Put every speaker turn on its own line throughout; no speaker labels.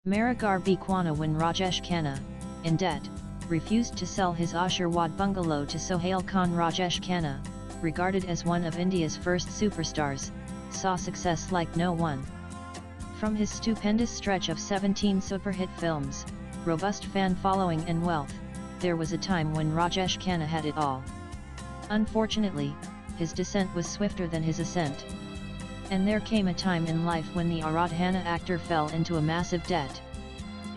Mera Ghar Bikwana when Rajesh Khanna, in debt, refused to sell his Aashirwad bungalow to Sohail Khan. Rajesh Khanna, regarded as one of India's first superstars, saw success like no one. From his stupendous stretch of 17 superhit films, robust fan following and wealth, there was a time when Rajesh Khanna had it all. Unfortunately, his descent was swifter than his ascent. And there came a time in life when the Aradhana actor fell into a massive debt.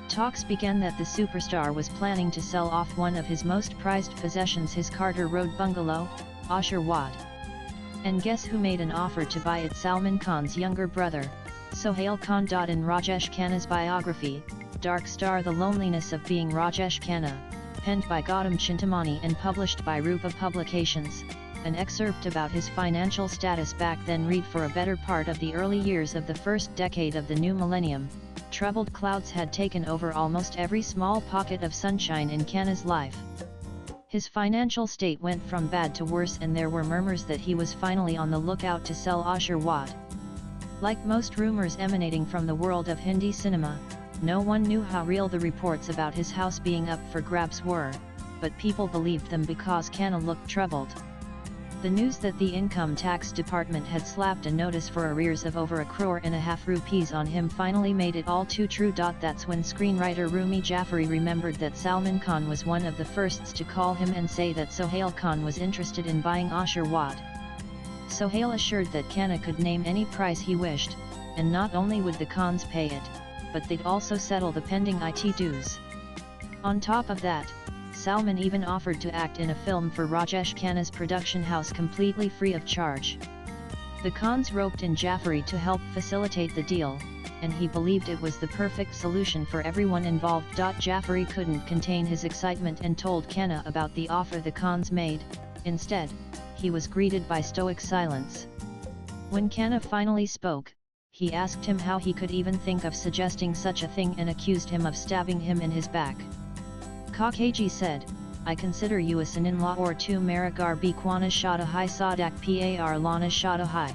Talks began that the superstar was planning to sell off one of his most prized possessions, his Carter Road bungalow, Aashirwad. And guess who made an offer to buy it? Salman Khan's younger brother, Sohail Khan. In Rajesh Khanna's biography, Dark Star: The Loneliness of Being Rajesh Khanna, penned by Gautam Chintamani and published by Rupa Publications, an excerpt about his financial status back then read: for a better part of the early years of the first decade of the new millennium, troubled clouds had taken over almost every small pocket of sunshine in Khanna's life. His financial state went from bad to worse, and there were murmurs that he was finally on the lookout to sell Aashirwad. Like most rumors emanating from the world of Hindi cinema, no one knew how real the reports about his house being up for grabs were, but people believed them because Khanna looked troubled. The news that the income tax department had slapped a notice for arrears of over 1.5 crore rupees on him finally made it all too true. That's when screenwriter Rumi Jaffari remembered that Salman Khan was one of the firsts to call him and say that Sohail Khan was interested in buying Aashirwad. Sohail assured that Khanna could name any price he wished, and not only would the Khans pay it, but they'd also settle the pending IT dues. On top of that, Salman even offered to act in a film for Rajesh Khanna's production house completely free of charge. The Khans roped in Jaffari to help facilitate the deal, and he believed it was the perfect solution for everyone involved. Jaffari couldn't contain his excitement and told Khanna about the offer the Khans made. Instead, he was greeted by stoic silence. When Khanna finally spoke, he asked him how he could even think of suggesting such a thing and accused him of stabbing him in his back. Kakaji said, "I consider you a son-in-law or two. Mera Ghar Bikwana Shada Hai Sadak Par Lana Shada Hai.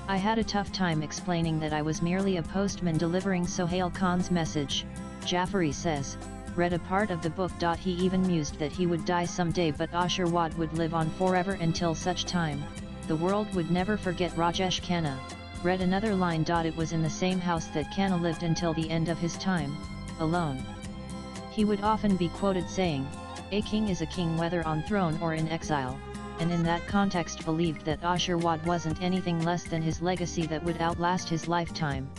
I had a tough time explaining that I was merely a postman delivering Sohail Khan's message," Jaffari says, read a part of the book. He even mused that he would die someday, but Aashirwad would live on forever until such time, the world would never forget Rajesh Khanna. Read another line. It was in the same house that Khanna lived until the end of his time, alone. He would often be quoted saying, "A king is a king whether on throne or in exile," and in that context believed that Aashirwad wasn't anything less than his legacy that would outlast his lifetime.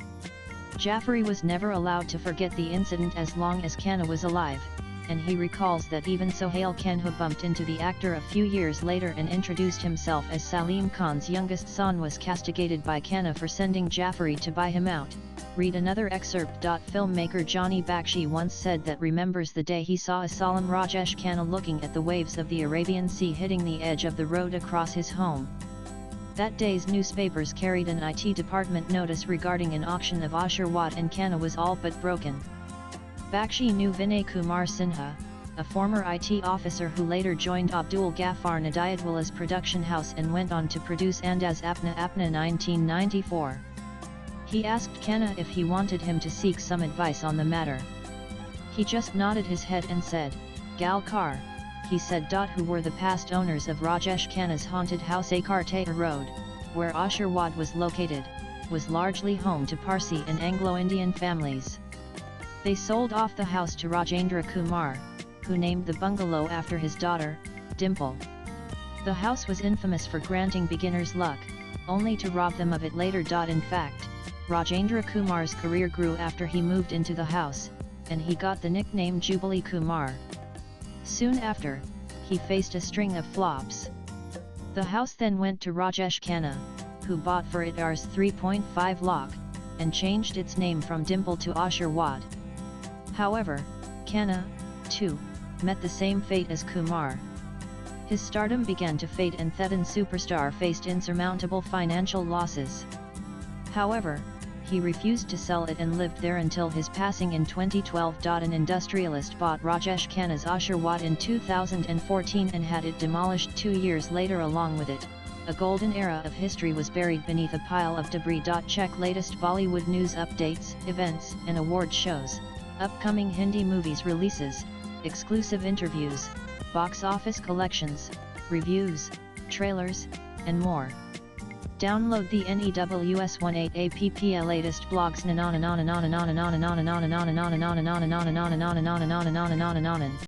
Jaffari was never allowed to forget the incident as long as Khanna was alive, and he recalls that even Sohail Khan, who bumped into the actor a few years later and introduced himself as Salim Khan's youngest son, was castigated by Khanna for sending Jaffari to buy him out. Read another excerpt. Filmmaker Johnny Bakshi once said that remembers the day he saw a solemn Rajesh Khanna looking at the waves of the Arabian Sea hitting the edge of the road across his home. That day's newspapers carried an IT department notice regarding an auction of Aashirwad, and Khanna was all but broken. Bakshi knew Vinay Kumar Sinha, a former IT officer who later joined Abdul Ghaffar Nadiyadwala's production house and went on to produce Andaz Apna Apna 1994. He asked Khanna if he wanted him to seek some advice on the matter. He just nodded his head and said, "Gal Kar," he said. Who were the past owners of Rajesh Khanna's haunted house? Carter Road, where Aashirwad was located, was largely home to Parsi and Anglo-Indian families. They sold off the house to Rajendra Kumar, who named the bungalow after his daughter, Dimple. The house was infamous for granting beginners luck, only to rob them of it later. In fact, Rajendra Kumar's career grew after he moved into the house, and he got the nickname Jubilee Kumar. Soon after, he faced a string of flops. The house then went to Rajesh Khanna, who bought for it Rs 3.5 lakh, and changed its name from Dimple to Aashirwad. However, Khanna, too, met the same fate as Kumar. His stardom began to fade, and Thetan superstar faced insurmountable financial losses. However, he refused to sell it and lived there until his passing in 2012. An industrialist bought Rajesh Khanna's Aashirwad in 2014 and had it demolished 2 years later along with it. A golden era of history was buried beneath a pile of debris. Check latest Bollywood news updates, events and award shows, upcoming Hindi movies releases, exclusive interviews, box office collections, reviews, trailers, and more. Download the NEWS18 app. Latest blogs.